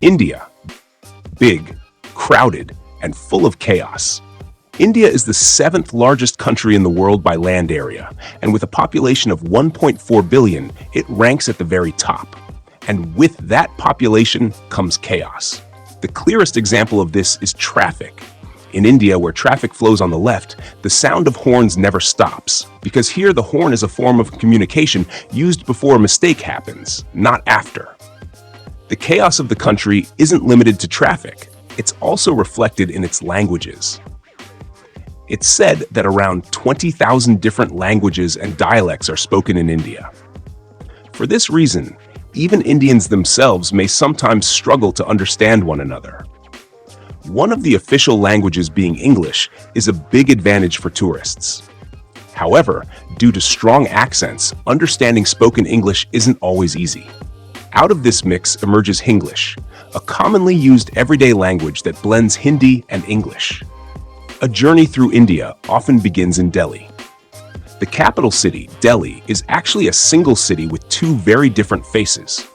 India. Big, crowded, and full of chaos. India is the seventh largest country in the world by land area, and with a population of 1.4 billion, it ranks at the very top. And with that population comes chaos. The clearest example of this is traffic. In India, where traffic flows on the left, the sound of horns never stops, because here the horn is a form of communication used before a mistake happens, not after. The chaos of the country isn't limited to traffic. It's also reflected in its languages. It's said that around 20,000 different languages and dialects are spoken in India. For this reason, even Indians themselves may sometimes struggle to understand one another. One of the official languages being English is a big advantage for tourists. However, due to strong accents, understanding spoken English isn't always easy. Out of this mix emerges Hinglish, a commonly used everyday language that blends Hindi and English. A journey through India often begins in Delhi. The capital city, Delhi, is actually a single city with two very different faces.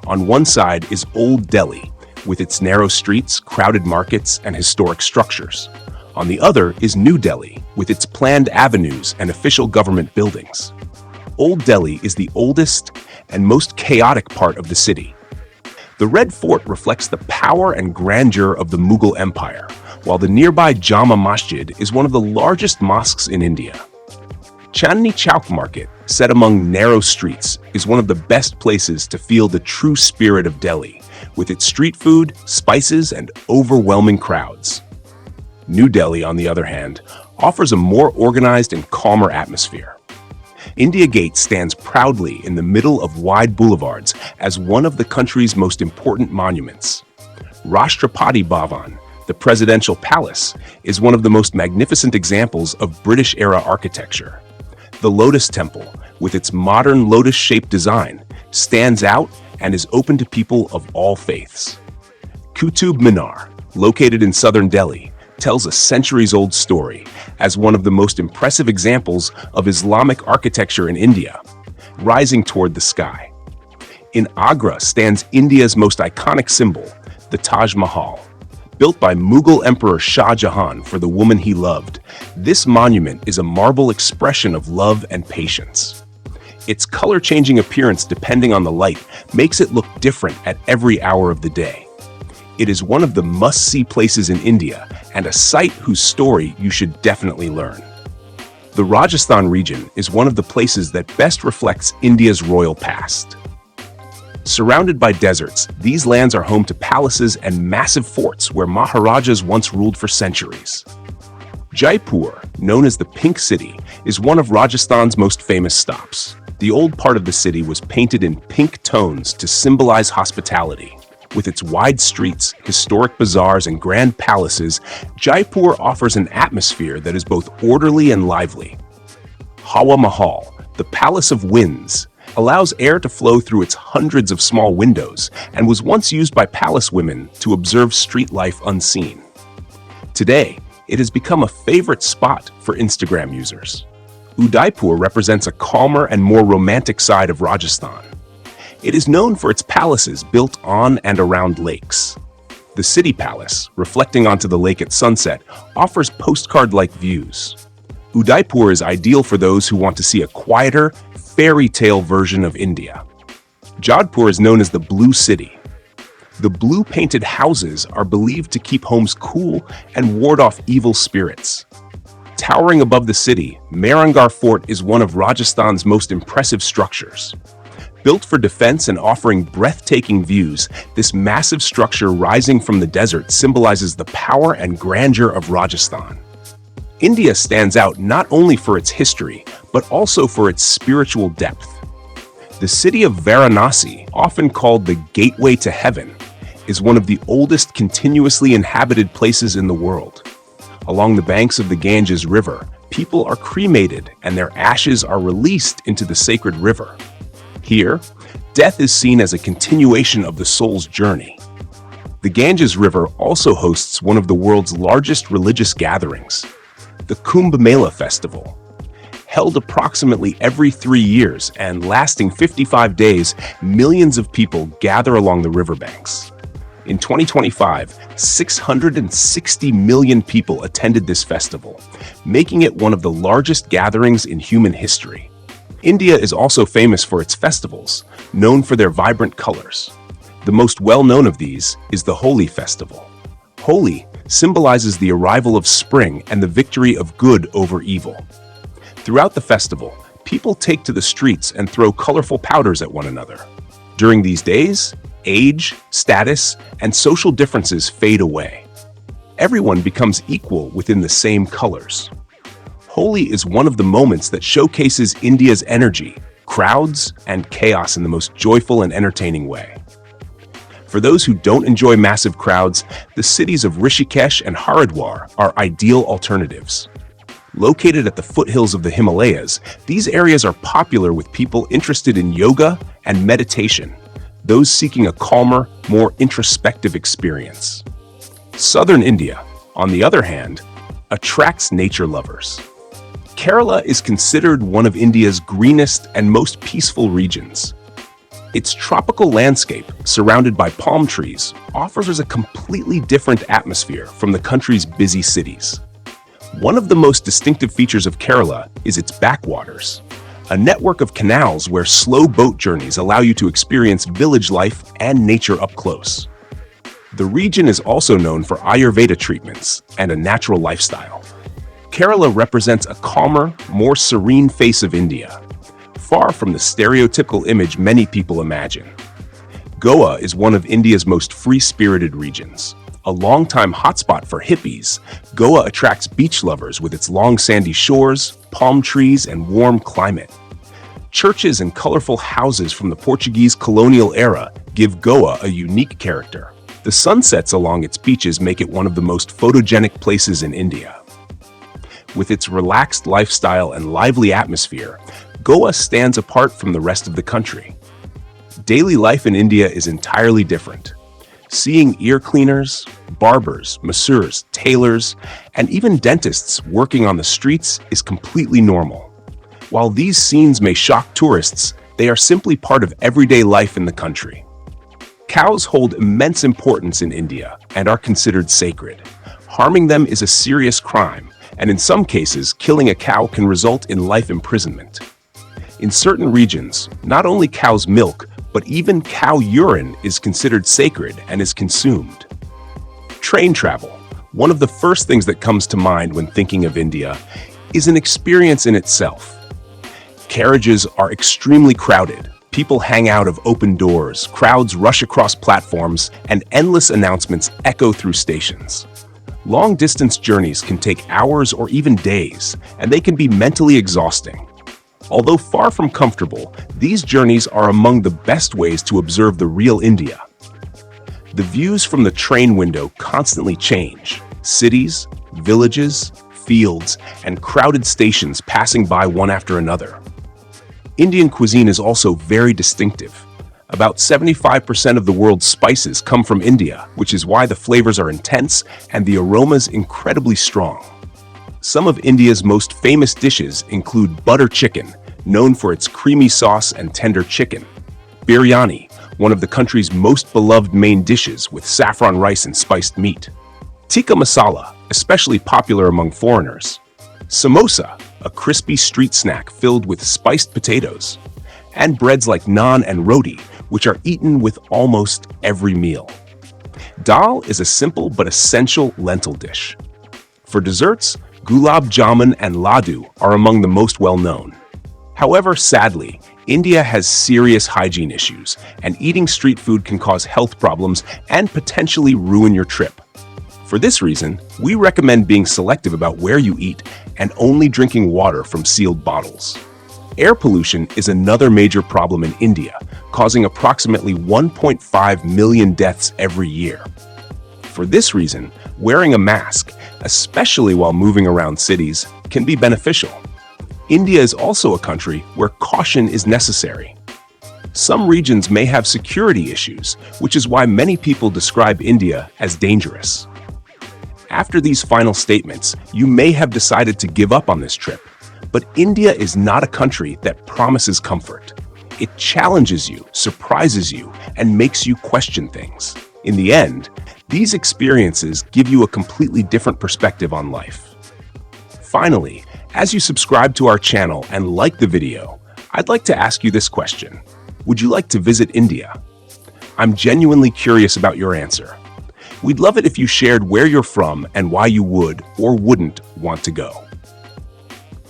On one side is Old Delhi, with its narrow streets, crowded markets, and historic structures. On the other is New Delhi, with its planned avenues and official government buildings. Old Delhi is the oldest and most chaotic part of the city. The Red Fort reflects the power and grandeur of the Mughal Empire, while the nearby Jama Masjid is one of the largest mosques in India. Chandni Chowk Market, set among narrow streets, is one of the best places to feel the true spirit of Delhi, with its street food, spices, and overwhelming crowds. New Delhi, on the other hand, offers a more organized and calmer atmosphere. India Gate stands proudly in the middle of wide boulevards as one of the country's most important monuments. Rashtrapati Bhavan, the presidential palace, is one of the most magnificent examples of British-era architecture. The Lotus Temple, with its modern lotus-shaped design, stands out and is open to people of all faiths. Qutub Minar, located in southern Delhi, tells a centuries-old story as one of the most impressive examples of Islamic architecture in India, rising toward the sky. In Agra stands India's most iconic symbol, the Taj Mahal. Built by Mughal Emperor Shah Jahan for the woman he loved, this monument is a marble expression of love and patience. Its color-changing appearance depending on the light makes it look different at every hour of the day. It is one of the must-see places in India and a site whose story you should definitely learn. The Rajasthan region is one of the places that best reflects India's royal past. Surrounded by deserts, these lands are home to palaces and massive forts where Maharajas once ruled for centuries. Jaipur, known as the Pink City, is one of Rajasthan's most famous stops. The old part of the city was painted in pink tones to symbolize hospitality. With its wide streets, historic bazaars, and grand palaces, Jaipur offers an atmosphere that is both orderly and lively. Hawa Mahal, the Palace of Winds, allows air to flow through its hundreds of small windows and was once used by palace women to observe street life unseen. Today, it has become a favorite spot for Instagram users. Udaipur represents a calmer and more romantic side of Rajasthan. It is known for its palaces built on and around lakes. The city palace, reflecting onto the lake at sunset, offers postcard-like views. Udaipur is ideal for those who want to see a quieter, fairy tale version of India. Jodhpur is known as the Blue City. The blue-painted houses are believed to keep homes cool and ward off evil spirits. Towering above the city, Mehrangarh Fort is one of Rajasthan's most impressive structures. Built for defense and offering breathtaking views, this massive structure rising from the desert symbolizes the power and grandeur of Rajasthan. India stands out not only for its history, but also for its spiritual depth. The city of Varanasi, often called the Gateway to Heaven, is one of the oldest continuously inhabited places in the world. Along the banks of the Ganges River, people are cremated and their ashes are released into the sacred river. Here, death is seen as a continuation of the soul's journey. The Ganges River also hosts one of the world's largest religious gatherings, the Kumbh Mela festival. Held approximately every 3 years and lasting 55 days, millions of people gather along the riverbanks. In 2025, 660 million people attended this festival, making it one of the largest gatherings in human history. India is also famous for its festivals, known for their vibrant colors. The most well-known of these is the Holi festival. Holi symbolizes the arrival of spring and the victory of good over evil. Throughout the festival, people take to the streets and throw colorful powders at one another. During these days, age, status, and social differences fade away. Everyone becomes equal within the same colors. Holi is one of the moments that showcases India's energy, crowds, and chaos in the most joyful and entertaining way. For those who don't enjoy massive crowds, the cities of Rishikesh and Haridwar are ideal alternatives. Located at the foothills of the Himalayas, these areas are popular with people interested in yoga and meditation, those seeking a calmer, more introspective experience. Southern India, on the other hand, attracts nature lovers. Kerala is considered one of India's greenest and most peaceful regions. Its tropical landscape, surrounded by palm trees, offers a completely different atmosphere from the country's busy cities. One of the most distinctive features of Kerala is its backwaters, a network of canals where slow boat journeys allow you to experience village life and nature up close. The region is also known for Ayurveda treatments and a natural lifestyle. Kerala represents a calmer, more serene face of India, far from the stereotypical image many people imagine. Goa is one of India's most free-spirited regions. A longtime hotspot for hippies, Goa attracts beach lovers with its long sandy shores, palm trees, and warm climate. Churches and colorful houses from the Portuguese colonial era give Goa a unique character. The sunsets along its beaches make it one of the most photogenic places in India. With its relaxed lifestyle and lively atmosphere, Goa stands apart from the rest of the country. Daily life in India is entirely different. Seeing ear cleaners, barbers, masseurs, tailors, and even dentists working on the streets is completely normal. While these scenes may shock tourists, they are simply part of everyday life in the country. Cows hold immense importance in India and are considered sacred. Harming them is a serious crime, and in some cases, killing a cow can result in life imprisonment. In certain regions, not only cow's milk, but even cow urine is considered sacred and is consumed. Train travel, one of the first things that comes to mind when thinking of India, is an experience in itself. Carriages are extremely crowded. People hang out of open doors, crowds rush across platforms, and endless announcements echo through stations. Long-distance journeys can take hours or even days, and they can be mentally exhausting. Although far from comfortable, these journeys are among the best ways to observe the real India. The views from the train window constantly change. Cities, villages, fields, and crowded stations passing by one after another. Indian cuisine is also very distinctive. About 75% of the world's spices come from India, which is why the flavors are intense and the aromas incredibly strong. Some of India's most famous dishes include butter chicken, known for its creamy sauce and tender chicken; biryani, one of the country's most beloved main dishes with saffron rice and spiced meat; tikka masala, especially popular among foreigners; samosa, a crispy street snack filled with spiced potatoes; and breads like naan and roti, which are eaten with almost every meal. Dal is a simple but essential lentil dish. For desserts, gulab jamun and laddu are among the most well-known. However, sadly, India has serious hygiene issues, and eating street food can cause health problems and potentially ruin your trip. For this reason, we recommend being selective about where you eat and only drinking water from sealed bottles. Air pollution is another major problem in India, causing approximately 1.5 million deaths every year. For this reason, wearing a mask, especially while moving around cities, can be beneficial. India is also a country where caution is necessary. Some regions may have security issues, which is why many people describe India as dangerous. After these final statements, you may have decided to give up on this trip. But India is not a country that promises comfort. It challenges you, surprises you, and makes you question things. In the end, these experiences give you a completely different perspective on life. Finally, as you subscribe to our channel and like the video, I'd like to ask you this question. Would you like to visit India? I'm genuinely curious about your answer. We'd love it if you shared where you're from and why you would or wouldn't want to go.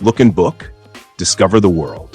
Look and book, discover the world.